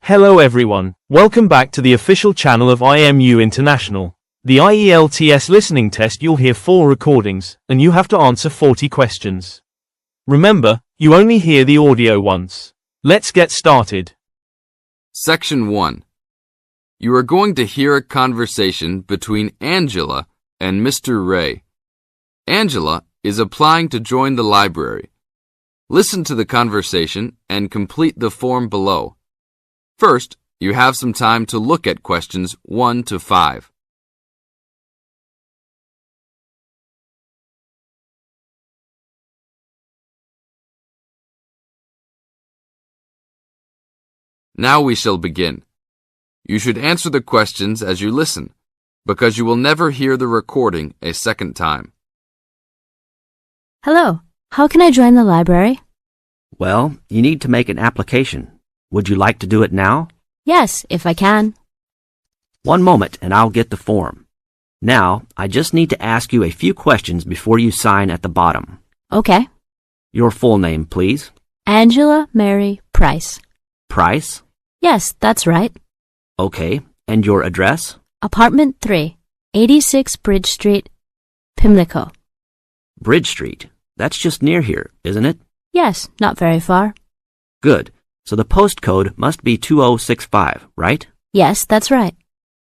Hello everyone, welcome back to the official channel of IMU International. The IELTS listening test, you'll hear 4 recordings, and you have to answer 40 questions. Remember, you only hear the audio once. Let's get started. Section 1. You are going to hear a conversation between Angela and Mr. Ray. Angela is applying to join the library. Listen to the conversation and complete the form below. First, you have some time to look at questions 1 to 5. Now we shall begin. You should answer the questions as you listen, because you will never hear the recording a second time. Hello, how can I join the library? Well, you need to make an application. Would you like to do it now? Yes, if I can. One moment and I'll get the form. Now, I just need to ask you a few questions before you sign at the bottom. Okay. Your full name, please. Angela Mary Price. Price? Yes, that's right. Okay. And your address? Apartment 3, 86 Bridge Street, Pimlico. Bridge Street. That's just near here, isn't it? Yes, not very far. Good. So the postcode must be 2065, right? Yes, that's right.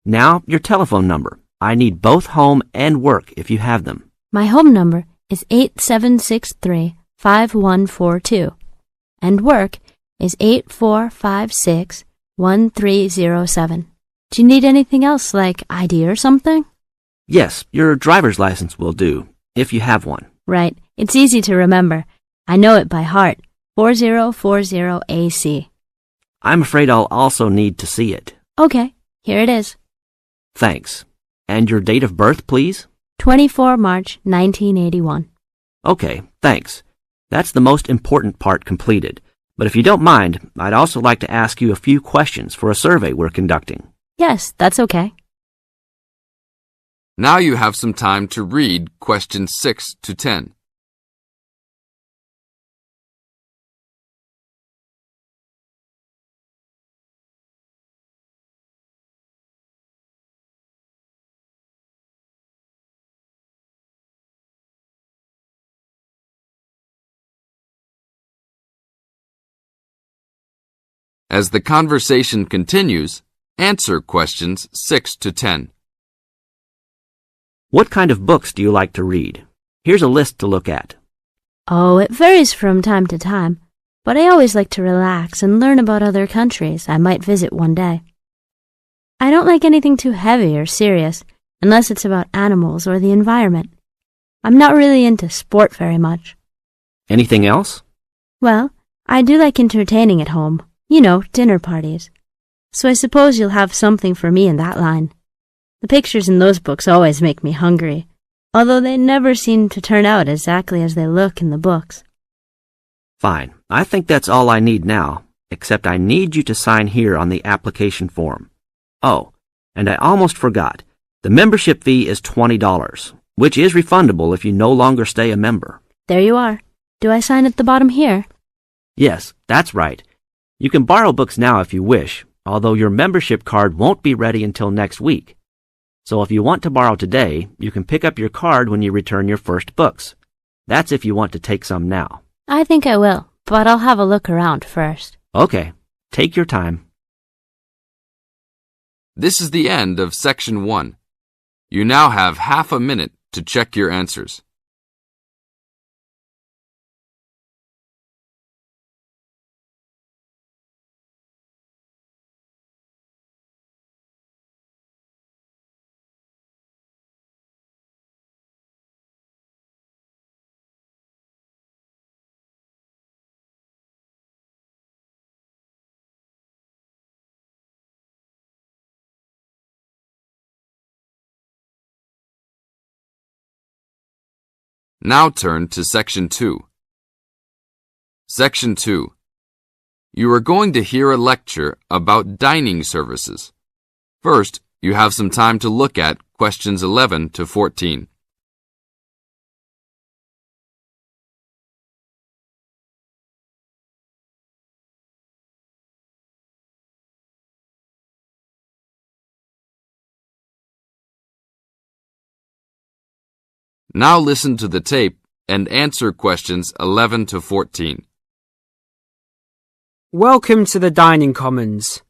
Now, your telephone number. I need both home and work if you have them. My home number is 8763-5142, and work is 8456-1307. Do you need anything else, like ID or something? Yes, your driver's license will do, if you have one. Right. It's easy to remember. I know it by heart. 4040 AC. I'm afraid I'll also need to see it. Okay, here it is. Thanks. And your date of birth, please? 24 March 1981. Okay, thanks. That's the most important part completed. But if you don't mind, I'd also like to ask you a few questions for a survey we're conducting. Yes, that's okay. Now you have some time to read questions 6 to 10. As the conversation continues, answer questions 6 to 10. What kind of books do you like to read? Here's a list to look at. Oh, it varies from time to time, but I always like to relax and learn about other countries I might visit one day. I don't like anything too heavy or serious, unless it's about animals or the environment. I'm not really into sport very much. Anything else? Well, I do like entertaining at home. You know, dinner parties. So I suppose you'll have something for me in that line. The pictures in those books always make me hungry, although they never seem to turn out exactly as they look in the books. Fine. I think that's all I need now, except I need you to sign here on the application form. Oh, and I almost forgot. The membership fee is $20, which is refundable if you no longer stay a member. There you are. Do I sign at the bottom here? Yes, that's right. You can borrow books now if you wish, although your membership card won't be ready until next week. So if you want to borrow today, you can pick up your card when you return your first books. That's if you want to take some now. I think I will, but I'll have a look around first. Okay, take your time. This is the end of Section 1. You now have half a minute to check your answers. Now turn to Section 2. Section 2. You are going to hear a lecture about dining services. First, you have some time to look at questions 11 to 14. Now listen to the tape and answer questions 11 to 14. Welcome to the Dining Commons.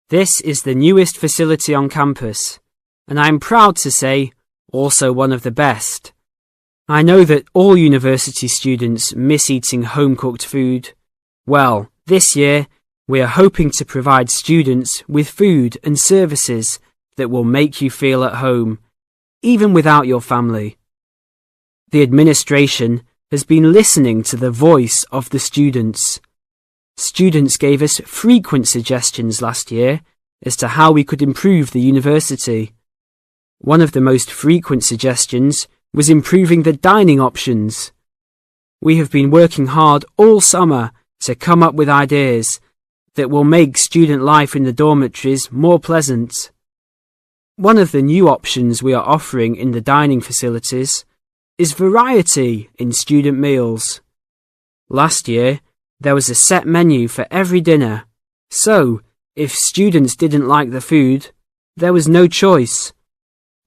This is the newest facility on campus, and I'm proud to say, also one of the best. I know that all university students miss eating home-cooked food. Well, this year, we are hoping to provide students with food and services that will make you feel at home, even without your family. The administration has been listening to the voice of the students. Students gave us frequent suggestions last year as to how we could improve the university. One of the most frequent suggestions was improving the dining options. We have been working hard all summer to come up with ideas that will make student life in the dormitories more pleasant. One of the new options we are offering in the dining facilities is variety in student meals. Last year, there was a set menu for every dinner, so if students didn't like the food, there was no choice.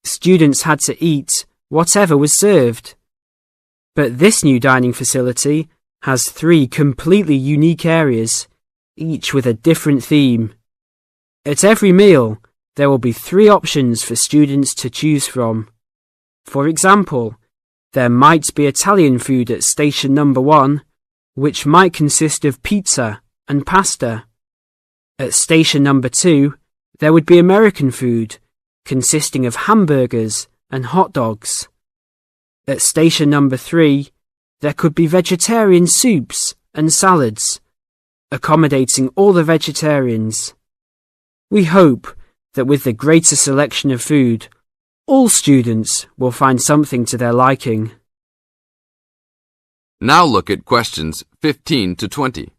Students had to eat whatever was served. But this new dining facility has 3 completely unique areas, each with a different theme. At every meal, there will be 3 options for students to choose from. For example, there might be Italian food at station number 1, which might consist of pizza and pasta. At station number 2, there would be American food, consisting of hamburgers and hot dogs. At station number 3, there could be vegetarian soups and salads, accommodating all the vegetarians. We hope that with the greater selection of food, all students will find something to their liking. Now look at questions 15 to 20.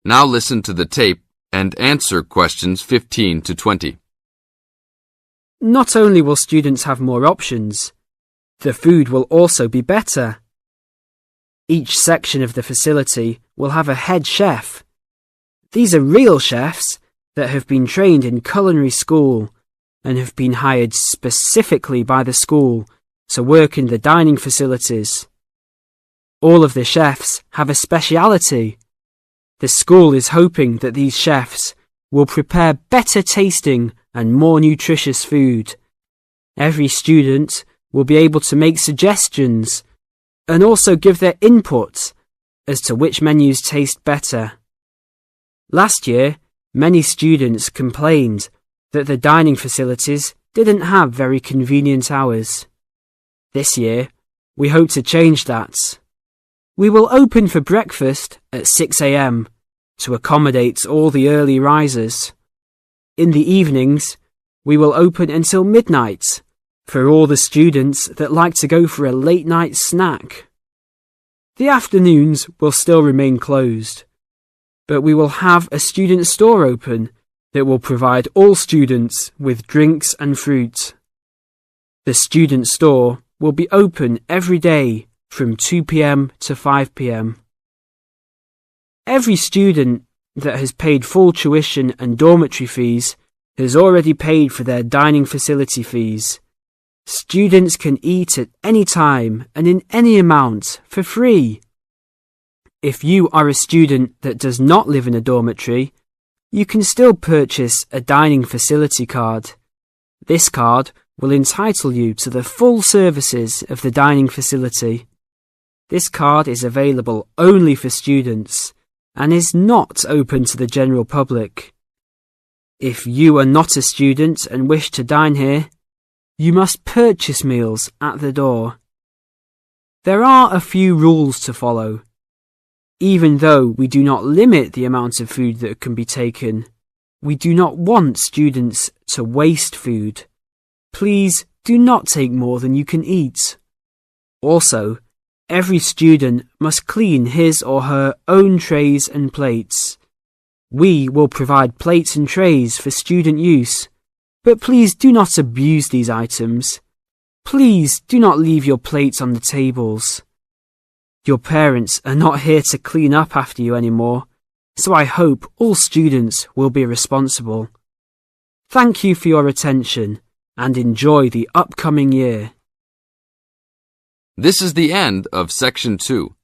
Now listen to the tape and answer questions 15 to 20. Not only will students have more options, the food will also be better. Each section of the facility will have a head chef. These are real chefs that have been trained in culinary school and have been hired specifically by the school to work in the dining facilities. All of the chefs have a speciality. The school is hoping that these chefs will prepare better tasting and more nutritious food. Every student will be able to make suggestions and also give their input as to which menus taste better. Last year, many students complained that the dining facilities didn't have very convenient hours. This year, we hope to change that. We will open for breakfast at 6 a.m. to accommodate all the early risers. In the evenings, we will open until midnight for all the students that like to go for a late-night snack. The afternoons will still remain closed, but we will have a student store open that will provide all students with drinks and fruit. The student store will be open every day from 2 p.m. to 5 p.m. Every student that has paid full tuition and dormitory fees has already paid for their dining facility fees. Students can eat at any time and in any amount for free. If you are a student that does not live in a dormitory, you can still purchase a dining facility card. This card will entitle you to the full services of the dining facility. This card is available only for students and is not open to the general public. If you are not a student and wish to dine here, you must purchase meals at the door. There are a few rules to follow. Even though we do not limit the amount of food that can be taken, we do not want students to waste food. Please do not take more than you can eat. Also, every student must clean his or her own trays and plates. We will provide plates and trays for student use, but please do not abuse these items. Please do not leave your plates on the tables. Your parents are not here to clean up after you anymore, so I hope all students will be responsible. Thank you for your attention and enjoy the upcoming year. This is the end of Section 2.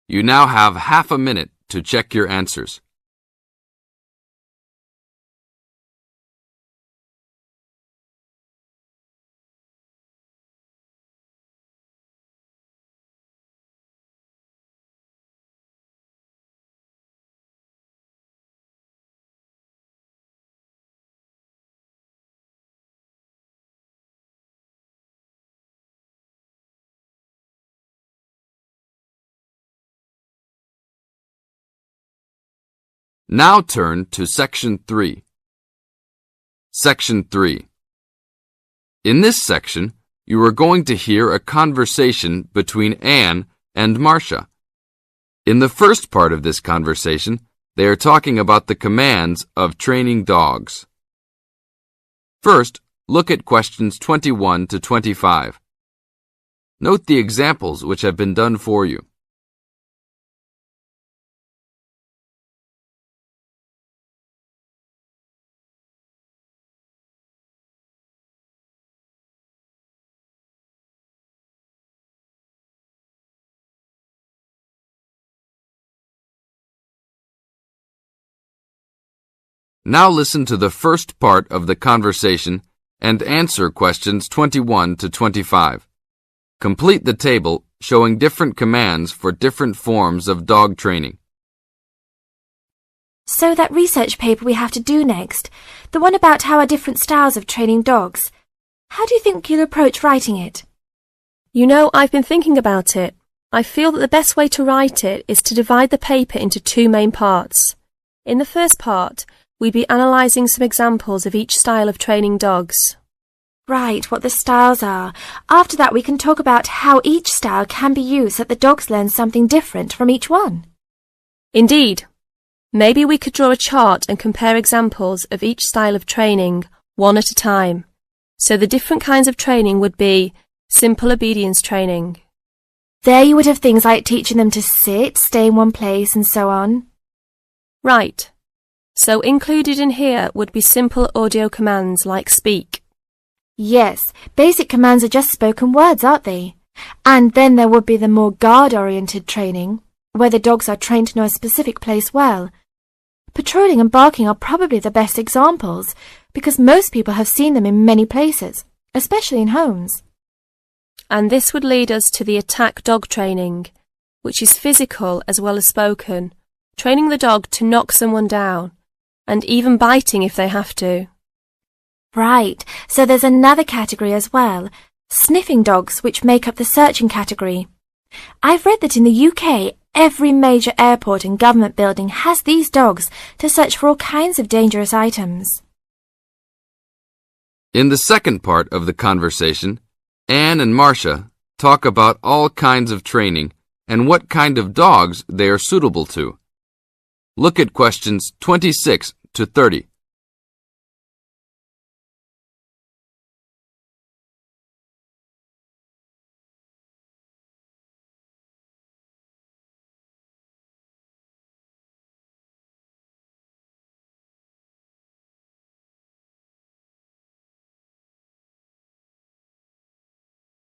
You now have half a minute to check your answers. Now turn to Section 3. Section 3. In this section, you are going to hear a conversation between Anne and Marcia. In the first part of this conversation, they are talking about the commands of training dogs. First, look at questions 21 to 25. Note the examples which have been done for you. Now listen to the first part of the conversation and answer questions 21 to 25. Complete the table showing different commands for different forms of dog training. So that research paper we have to do next, the one about how are different styles of training dogs, how do you think you'll approach writing it? You know, I've been thinking about it. I feel that the best way to write it is to divide the paper into two main parts. In the first part, we'd be analysing some examples of each style of training dogs. Right, what the styles are. After that we can talk about how each style can be used so that the dogs learn something different from each one. Indeed. Maybe we could draw a chart and compare examples of each style of training, one at a time. So the different kinds of training would be simple obedience training. There you would have things like teaching them to sit, stay in one place and so on. Right. So included in here would be simple audio commands like speak. Yes, basic commands are just spoken words, aren't they? And then there would be the more guard-oriented training, where the dogs are trained to know a specific place well. Patrolling and barking are probably the best examples, because most people have seen them in many places, especially in homes. And this would lead us to the attack dog training, which is physical as well as spoken, training the dog to knock someone down, and even biting if they have to. Right, so there's another category as well, sniffing dogs, which make up the searching category. I've read that in the UK, every major airport and government building has these dogs to search for all kinds of dangerous items. In the second part of the conversation, Anne and Marcia talk about all kinds of training and what kind of dogs they are suitable to. Look at questions 26 to 30.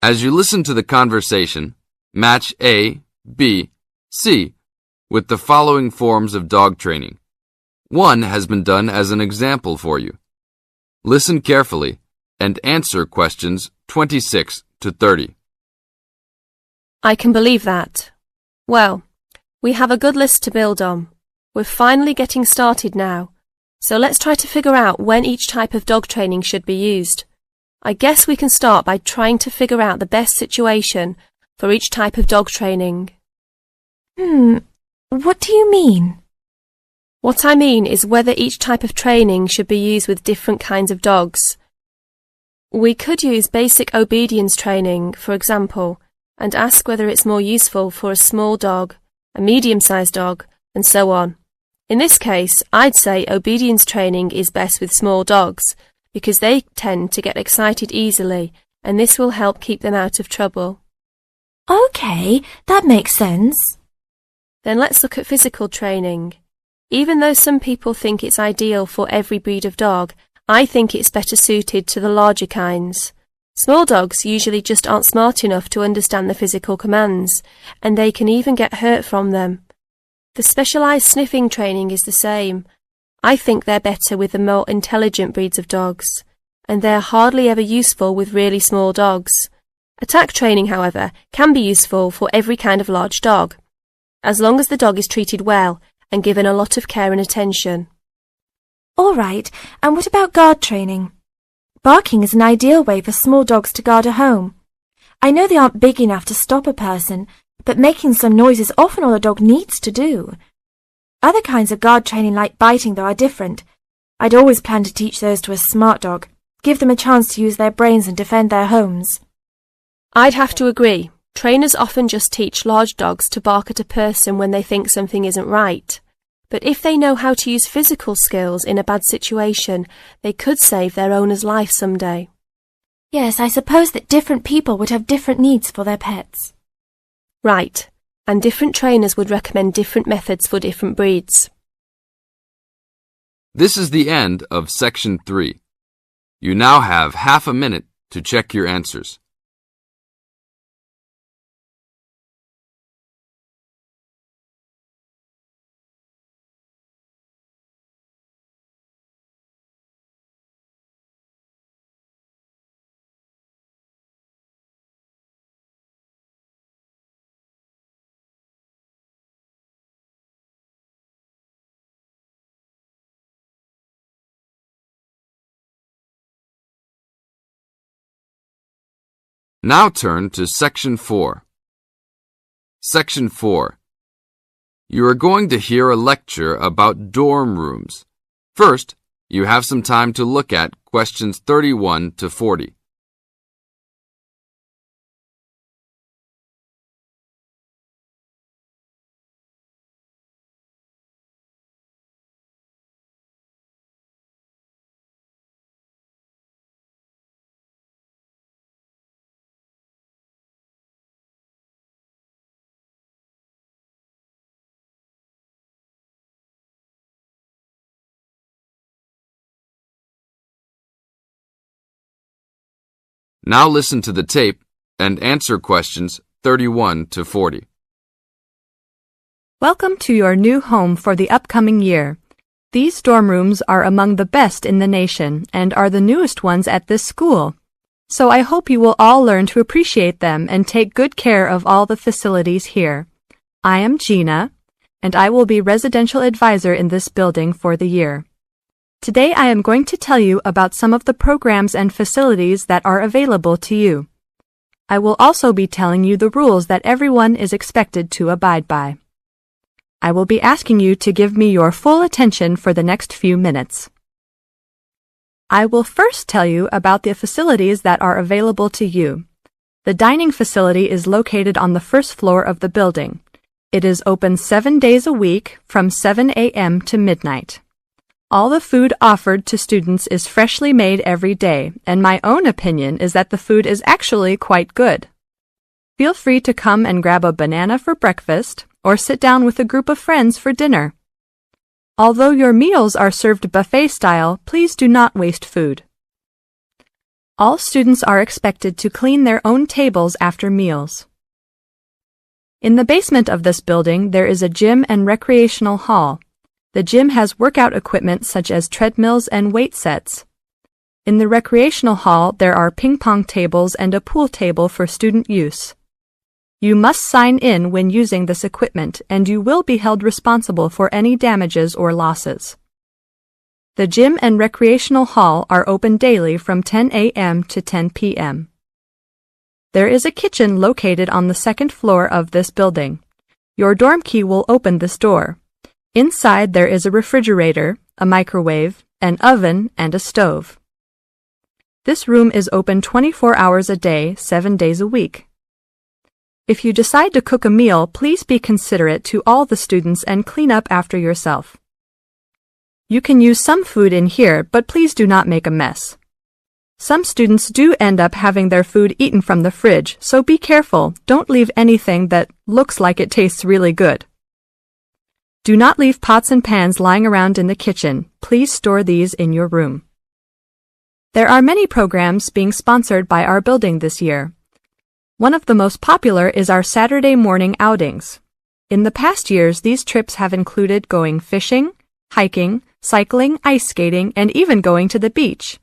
As you listen to the conversation, match A, B, C with the following forms of dog training. One has been done as an example for you. Listen carefully and answer questions 26 to 30. I can believe that. Well, we have a good list to build on. We're finally getting started now, so let's try to figure out when each type of dog training should be used. I guess we can start by trying to figure out the best situation for each type of dog training. What do you mean? What I mean is whether each type of training should be used with different kinds of dogs. We could use basic obedience training, for example, and ask whether it's more useful for a small dog, a medium-sized dog, and so on. In this case, I'd say obedience training is best with small dogs, because they tend to get excited easily and this will help keep them out of trouble. Okay, that makes sense. Then let's look at physical training. Even though some people think it's ideal for every breed of dog, I think it's better suited to the larger kinds. Small dogs usually just aren't smart enough to understand the physical commands, and they can even get hurt from them. The specialised sniffing training is the same. I think they're better with the more intelligent breeds of dogs, and they're hardly ever useful with really small dogs. Attack training, however, can be useful for every kind of large dog, as long as the dog is treated well and given a lot of care and attention. All right, and what about guard training? Barking is an ideal way for small dogs to guard a home. I know they aren't big enough to stop a person, but making some noise is often all a dog needs to do. Other kinds of guard training like biting, though, are different. I'd always plan to teach those to a smart dog, give them a chance to use their brains and defend their homes. I'd have to agree. Trainers often just teach large dogs to bark at a person when they think something isn't right. But if they know how to use physical skills in a bad situation, they could save their owner's life someday. Yes, I suppose that different people would have different needs for their pets. Right, and different trainers would recommend different methods for different breeds. This is the end of Section 3. You now have half a minute to check your answers. Now turn to Section 4. Section 4. You are going to hear a lecture about dorm rooms. First, you have some time to look at questions 31 to 40. Now listen to the tape and answer questions 31 to 40. Welcome to your new home for the upcoming year. These dorm rooms are among the best in the nation and are the newest ones at this school. So I hope you will all learn to appreciate them and take good care of all the facilities here. I am Gina, and I will be residential advisor in this building for the year. Today I am going to tell you about some of the programs and facilities that are available to you. I will also be telling you the rules that everyone is expected to abide by. I will be asking you to give me your full attention for the next few minutes. I will first tell you about the facilities that are available to you. The dining facility is located on the first floor of the building. It is open 7 days a week from 7 a.m. to midnight. All the food offered to students is freshly made every day, and my own opinion is that the food is actually quite good. Feel free to come and grab a banana for breakfast or sit down with a group of friends for dinner. Although your meals are served buffet style, please do not waste food. All students are expected to clean their own tables after meals. In the basement of this building, there is a gym and recreational hall. The gym has workout equipment such as treadmills and weight sets. In the recreational hall, there are ping-pong tables and a pool table for student use. You must sign in when using this equipment, and you will be held responsible for any damages or losses. The gym and recreational hall are open daily from 10 a.m. to 10 p.m. There is a kitchen located on the second floor of this building. Your dorm key will open this door. Inside there is a refrigerator, a microwave, an oven, and a stove. This room is open 24 hours a day, 7 days a week. If you decide to cook a meal, please be considerate to all the students and clean up after yourself. You can use some food in here, but please do not make a mess. Some students do end up having their food eaten from the fridge, so be careful. Don't leave anything that looks like it tastes really good. Do not leave pots and pans lying around in the kitchen. Please store these in your room. There are many programs being sponsored by our building this year. One of the most popular is our Saturday morning outings. In the past years, these trips have included going fishing, hiking, cycling, ice skating, and even going to the beach.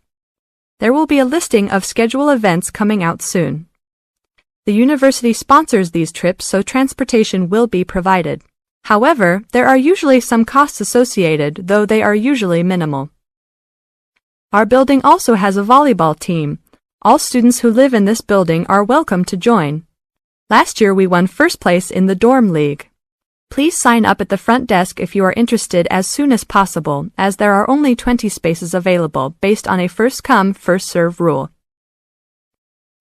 There will be a listing of scheduled events coming out soon. The university sponsors these trips, so transportation will be provided. However, there are usually some costs associated, though they are usually minimal. Our building also has a volleyball team. All students who live in this building are welcome to join. Last year we won first place in the dorm league. Please sign up at the front desk if you are interested as soon as possible, as there are only 20 spaces available based on a first-come, first-served rule.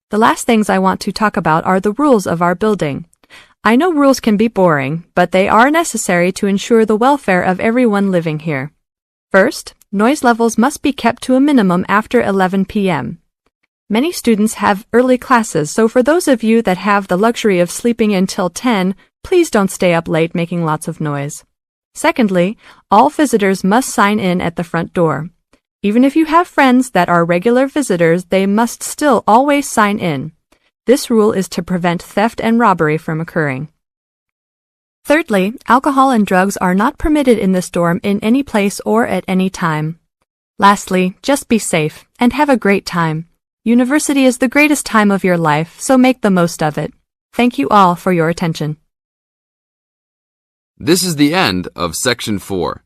The last things I want to talk about are the rules of our building. I know rules can be boring, but they are necessary to ensure the welfare of everyone living here. First, noise levels must be kept to a minimum after 11 p.m. Many students have early classes, so for those of you that have the luxury of sleeping until 10, please don't stay up late making lots of noise. Secondly, all visitors must sign in at the front door. Even if you have friends that are regular visitors, they must still always sign in. This rule is to prevent theft and robbery from occurring. Thirdly, alcohol and drugs are not permitted in this dorm in any place or at any time. Lastly, just be safe and have a great time. University is the greatest time of your life, so make the most of it. Thank you all for your attention. This is the end of Section 4.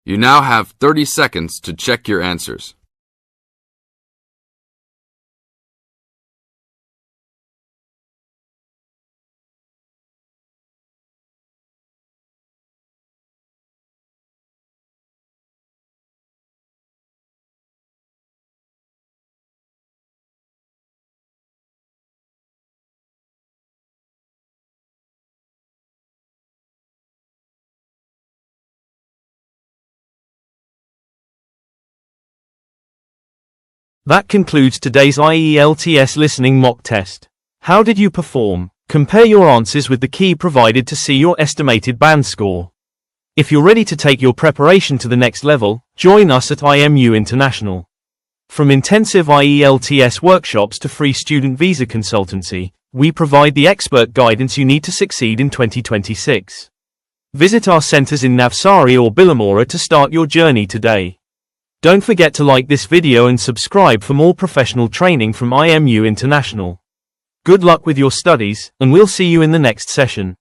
You now have 30 seconds to check your answers. That concludes today's IELTS listening mock test. How did you perform? Compare your answers with the key provided to see your estimated band score. If you're ready to take your preparation to the next level, join us at IMU International. From intensive IELTS workshops to free student visa consultancy, we provide the expert guidance you need to succeed in 2026. Visit our centers in Navsari or Billamora to start your journey today. Don't forget to like this video and subscribe for more professional training from IMU International. Good luck with your studies, and we'll see you in the next session.